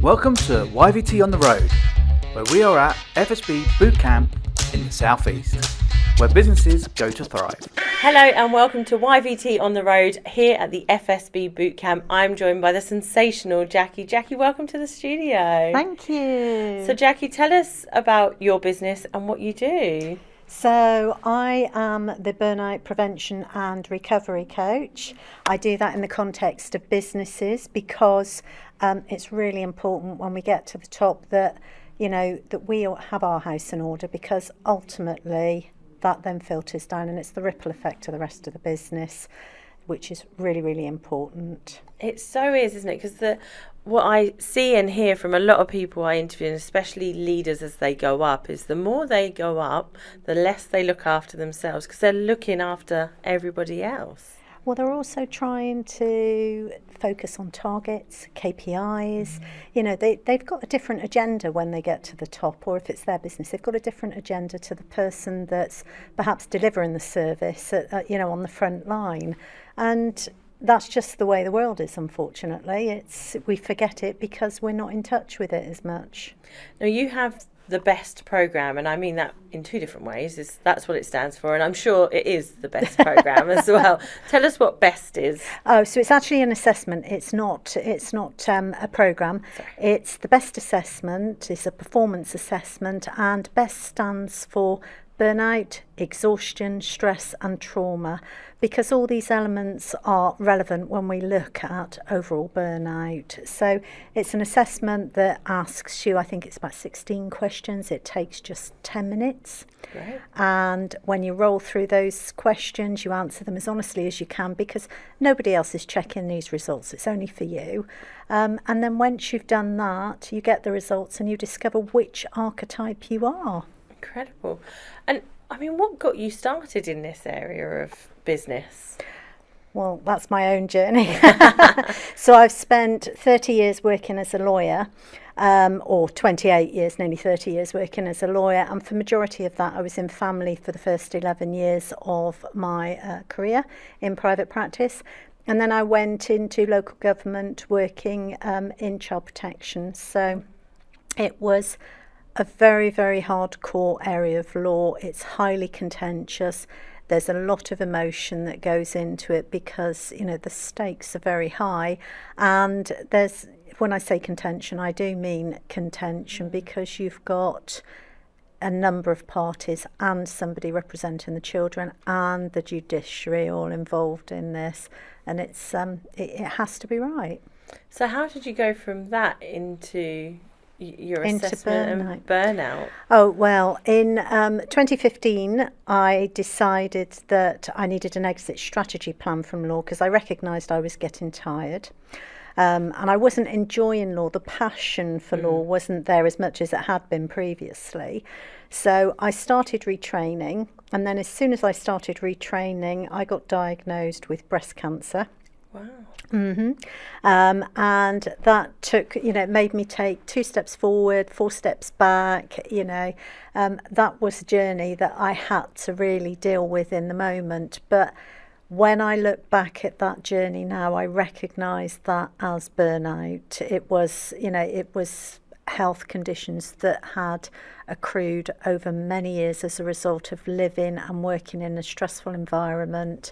Welcome to YVT on the Road, where we are at FSB Bootcamp in the Southeast, where businesses go to thrive. Hello and welcome to YVT on the Road here at the FSB Bootcamp. I'm joined by the sensational Jacqui. Jacqui, welcome to the studio. Thank you. So Jacqui, tell us about your business and what you do. So I am the burnout prevention and recovery coach. I do that in the context of businesses because it's really important when we get to the top that, you know, that we have our house in order, because ultimately that then filters down and it's the ripple effect to the rest of the business, which is really, really important. It so is, isn't it? Because what I see and hear from a lot of people I interview, and especially leaders as they go up, is the more they go up, the less they look after themselves because they're looking after everybody else. Well, they're also trying to focus on targets, KPIs. You know, they've got a different agenda when they get to the top, or if it's their business, they've got a different agenda to the person that's perhaps delivering the service, on the front line. And that's just the way the world is, unfortunately. We forget it because we're not in touch with it as much. Now, you have the best programme, and I mean that in two different ways. That's what it stands for, and I'm sure it is the best programme as well. Tell us what BEST is. Oh, so it's actually an assessment. It's not a programme. It's the BEST assessment. It's a performance assessment, and BEST stands for burnout, exhaustion, stress and trauma, because all these elements are relevant when we look at overall burnout. So it's an assessment that asks you, I think it's about 16 questions. It takes just 10 minutes. Great. And when you roll through those questions, you answer them as honestly as you can, because nobody else is checking these results. It's only for you. And then once you've done that, you get the results and you discover which archetype you are. Incredible. And I mean, what got you started in this area of business? Well, that's my own journey. So I've spent 30 years working as a lawyer, or 28 years, nearly 30 years working as a lawyer. And for the majority of that, I was in family for the first 11 years of my career in private practice. And then I went into local government working in child protection. So it was a very, very hardcore area of law. It's highly contentious. There's a lot of emotion that goes into it because, you know, the stakes are very high. And when I say contention, I do mean contention, because you've got a number of parties and somebody representing the children and the judiciary all involved in this. And it has to be right. So how did you go from that into your assessment and burnout? Oh, well, in 2015, I decided that I needed an exit strategy plan from law because I recognised I was getting tired. And I wasn't enjoying law. The passion for law wasn't there as much as it had been previously. So I started retraining. And then as soon as I started retraining, I got diagnosed with breast cancer. Wow. Mm-hmm. And that took, made me take 2 steps forward, 4 steps back. That was a journey that I had to really deal with in the moment. But when I look back at that journey now, I recognise that as burnout. It was health conditions that had accrued over many years as a result of living and working in a stressful environment,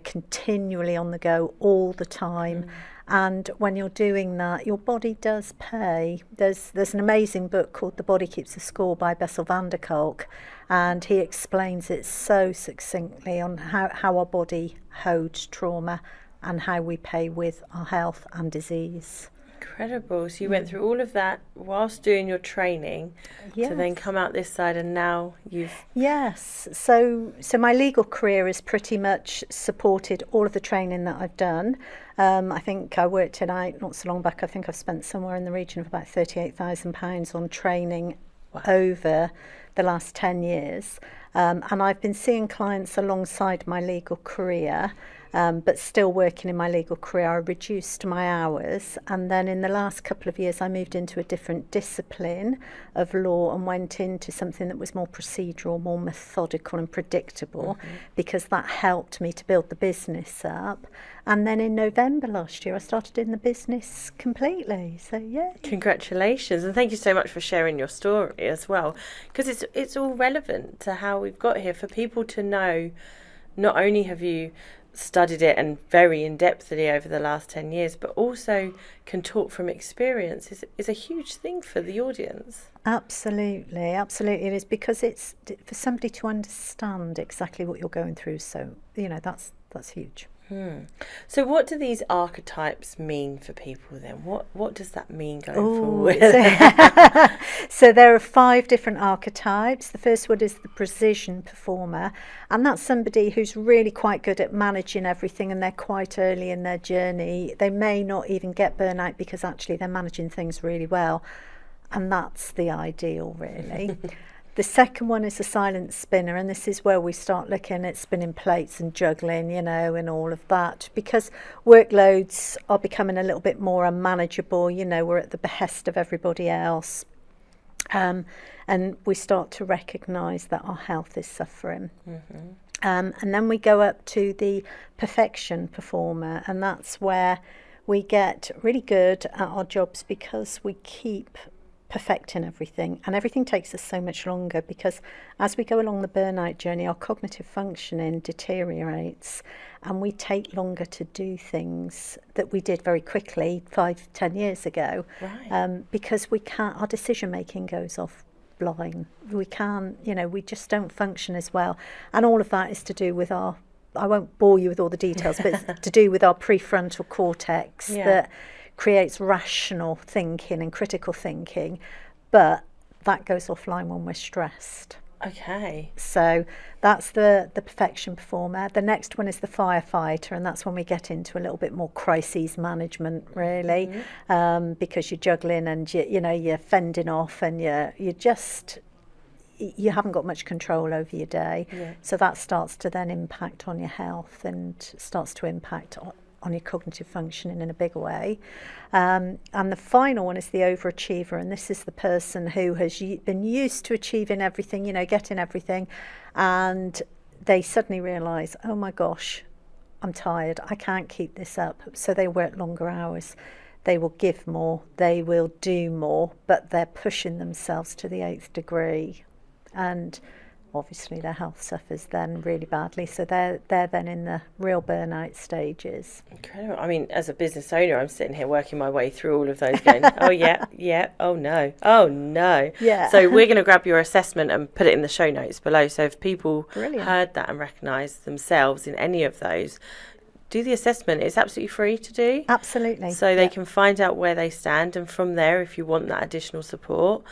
continually on the go all the time. And when you're doing that, your body does pay. There's an amazing book called The Body Keeps a Score by Bessel van der Kolk, and he explains it so succinctly on how our body holds trauma and how we pay with our health and disease. Incredible. So you went through all of that whilst doing your training to then come out this side, and now you've... Yes. So my legal career has pretty much supported all of the training that I've done. I think I worked it out not so long back. I think I've spent somewhere in the region of about £38,000 on training over the last 10 years. And I've been seeing clients alongside my legal career. but still working in my legal career, I reduced my hours. And then in the last couple of years, I moved into a different discipline of law and went into something that was more procedural, more methodical and predictable, because that helped me to build the business up. And then in November last year, I started in the business completely. So, yeah. Congratulations. And thank you so much for sharing your story as well, because it's all relevant to how we've got here, for people to know not only have you studied it and very in-depthly over the last 10 years, but also can talk from experience is a huge thing for the audience. Absolutely it is, because it's for somebody to understand exactly what you're going through. So, that's huge. So what do these archetypes mean for people then? What does that mean going forward? So there are 5 different archetypes. The first one is the precision performer, and that's somebody who's really quite good at managing everything, and they're quite early in their journey. They may not even get burnout because actually they're managing things really well, and that's the ideal, really. The second one is a silent spinner, and this is where we start looking at spinning plates and juggling, and all of that, because workloads are becoming a little bit more unmanageable. We're at the behest of everybody else, and we start to recognise that our health is suffering. And then we go up to the perfection performer, and that's where we get really good at our jobs because we keep perfecting everything, and everything takes us so much longer, because as we go along the burnout journey, our cognitive functioning deteriorates, and we take longer to do things that we did very quickly 5-10 years ago. Right. Because we can't, our decision making goes offline. We can't, we just don't function as well, and all of that is to do with our, I won't bore you with all the details, but it's to do with our prefrontal cortex that creates rational thinking and critical thinking, but that goes offline when we're stressed. Okay. So that's the perfection performer. The next one is the firefighter, and that's when we get into a little bit more crises management, really, because you're juggling and you're fending off, and you haven't got much control over your day. So that starts to then impact on your health and starts to impact on your cognitive functioning in a big way. And the final one is the overachiever, and this is the person who has been used to achieving everything, getting everything, and they suddenly realise, oh my gosh, I'm tired, I can't keep this up. So they work longer hours, they will give more, they will do more, but they're pushing themselves to the 8th degree, and obviously their health suffers then really badly. So they're then in the real burnout stages. Incredible. I mean, as a business owner, I'm sitting here working my way through all of those going, oh yeah, oh no. Yeah. So we're going to grab your assessment and put it in the show notes below. So if people heard that and recognised themselves in any of those, do the assessment. It's absolutely free to do. Absolutely. So they can find out where they stand, and from there, if you want that additional support,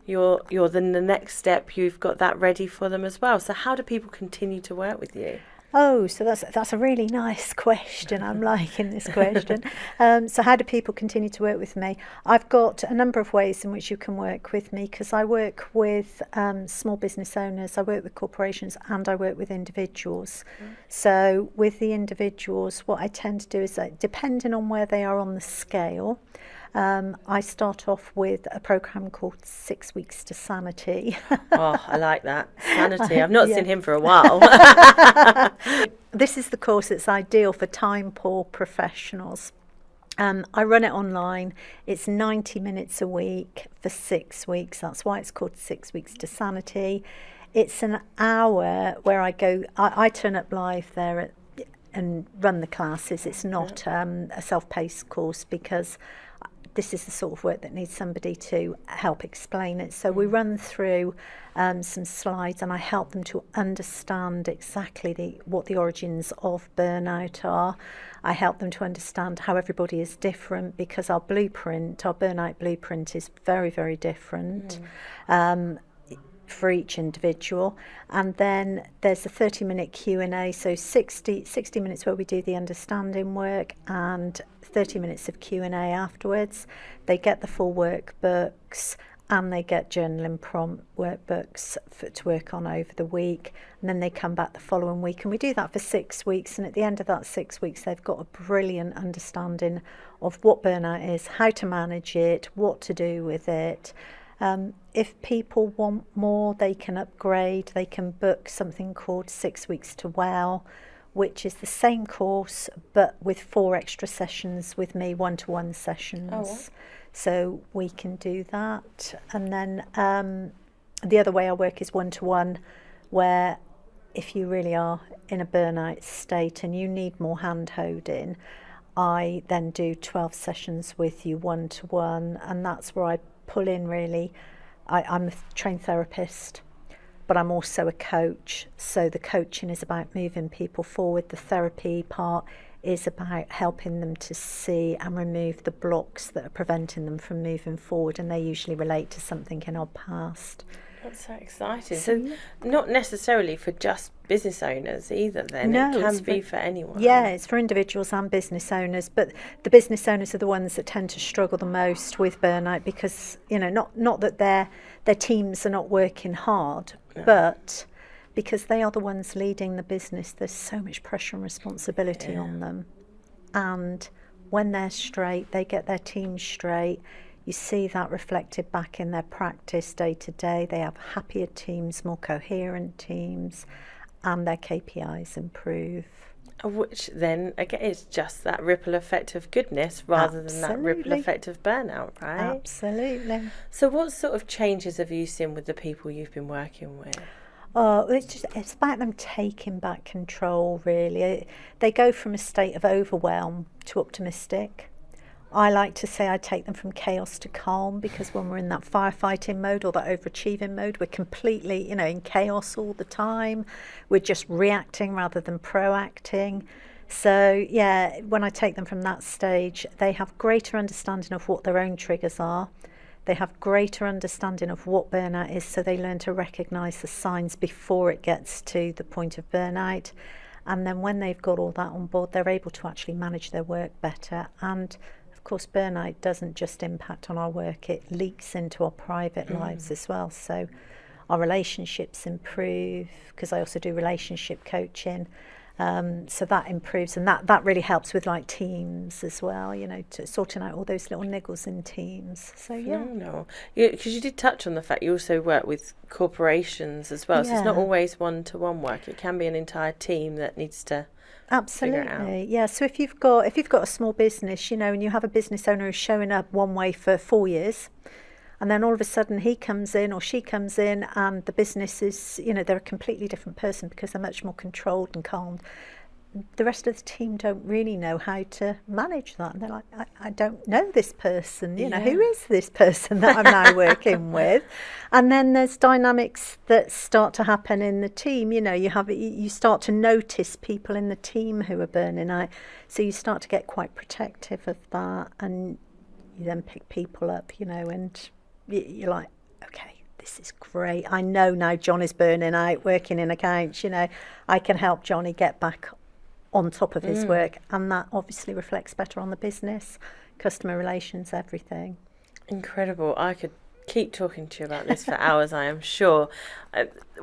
you're then the next step, you've got that ready for them as well. So how do people continue to work with you? Oh, so that's a really nice question. I'm liking this question. So how do people continue to work with me? I've got a number of ways in which you can work with me, because I work with small business owners, I work with corporations, and I work with individuals. So with the individuals, what I tend to do is, depending on where they are on the scale, I start off with a program called 6 Weeks to Sanity. Oh, I like that. Sanity. I've not seen him for a while. This is the course that's ideal for time-poor professionals. I run it online. It's 90 minutes a week for 6 weeks. That's why it's called 6 Weeks to Sanity. It's an hour where I turn up live there and run the classes. It's not a self-paced course, because this is the sort of work that needs somebody to help explain it. So we run through some slides, and I help them to understand exactly what the origins of burnout are. I help them to understand how everybody is different, because our burnout blueprint is very, very different for each individual. And then there's a 30-minute Q&A, so 60 minutes where we do the understanding work, and 30 minutes of Q&A afterwards. They get the full workbooks, and they get journaling prompt workbooks to work on over the week, and then they come back the following week, and we do that for 6 weeks, and at the end of that 6 weeks they've got a brilliant understanding of what burnout is, how to manage it, what to do with it. If people want more, they can upgrade. They can book something called 6 Weeks to Well, which is the same course but with 4 extra sessions with me, one-to-one sessions. Oh, wow. So we can do that. And then the other way I work is one-to-one, where if you really are in a burnout state and you need more hand-holding, I then do 12 sessions with you one-to-one, and that's where I pull in really. I'm a trained therapist, but I'm also a coach. So the coaching is about moving people forward. The therapy part is about helping them to see and remove the blocks that are preventing them from moving forward, and they usually relate to something in our past. That's so exciting. So not necessarily for just business owners either then. No, it can be for anyone. Yeah, it's for individuals and business owners, but the business owners are the ones that tend to struggle the most with burnout because, you know, not that their teams are not working hard, but because they are the ones leading the business, there's so much pressure and responsibility on them. And when they're straight, they get their team straight. You see that reflected back in their practice day to day. They have happier teams, more coherent teams, and their KPIs improve. Which then, again, is just that ripple effect of goodness rather than that ripple effect of burnout, right? Absolutely. So what sort of changes have you seen with the people you've been working with? Oh, it's about them taking back control, really. They go from a state of overwhelm to optimistic. I like to say I take them from chaos to calm, because when we're in that firefighting mode or that overachieving mode, we're completely, in chaos all the time. We're just reacting rather than proacting. So, yeah, when I take them from that stage, they have greater understanding of what their own triggers are. They have greater understanding of what burnout is, so they learn to recognise the signs before it gets to the point of burnout. And then when they've got all that on board, they're able to actually manage their work better. And of course, burnout doesn't just impact on our work, it leaks into our private lives as well. So our relationships improve, because I also do relationship coaching. So that improves, and that really helps with like teams as well, to sorting out all those little niggles in teams. So no, because you did touch on the fact you also work with corporations as well. So it's not always one-to-one work. It can be an entire team that needs to figure it out. Yeah. So if you've got a small business, and you have a business owner who's showing up one way for 4 years, and then all of a sudden he comes in or she comes in and the business is, they're a completely different person because they're much more controlled and calm. The rest of the team don't really know how to manage that. And they're like, I don't know this person, who is this person that I'm now working with? And then there's dynamics that start to happen in the team. You start to notice people in the team who are burning out. So you start to get quite protective of that, and you then pick people up, and you're like, okay, this is great. I know now John is burning out, working in accounts, I can help Johnny get back on top of his work. And that obviously reflects better on the business, customer relations, everything. Incredible. I could keep talking to you about this for hours, I am sure.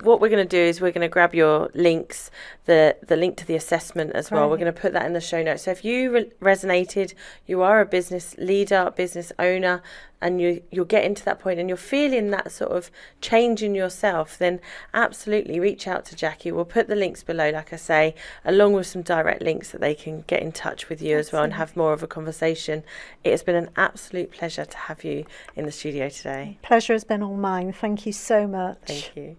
What we're going to do is we're going to grab your links, the link to the assessment as well. Right. We're going to put that in the show notes. So if you resonated, you are a business leader, business owner, and you're getting to that point and you're feeling that sort of change in yourself, then absolutely reach out to Jacqui. We'll put the links below, like I say, along with some direct links that they can get in touch with you as well and have more of a conversation. It has been an absolute pleasure to have you in the studio today. Pleasure has been all mine. Thank you so much. Thank you.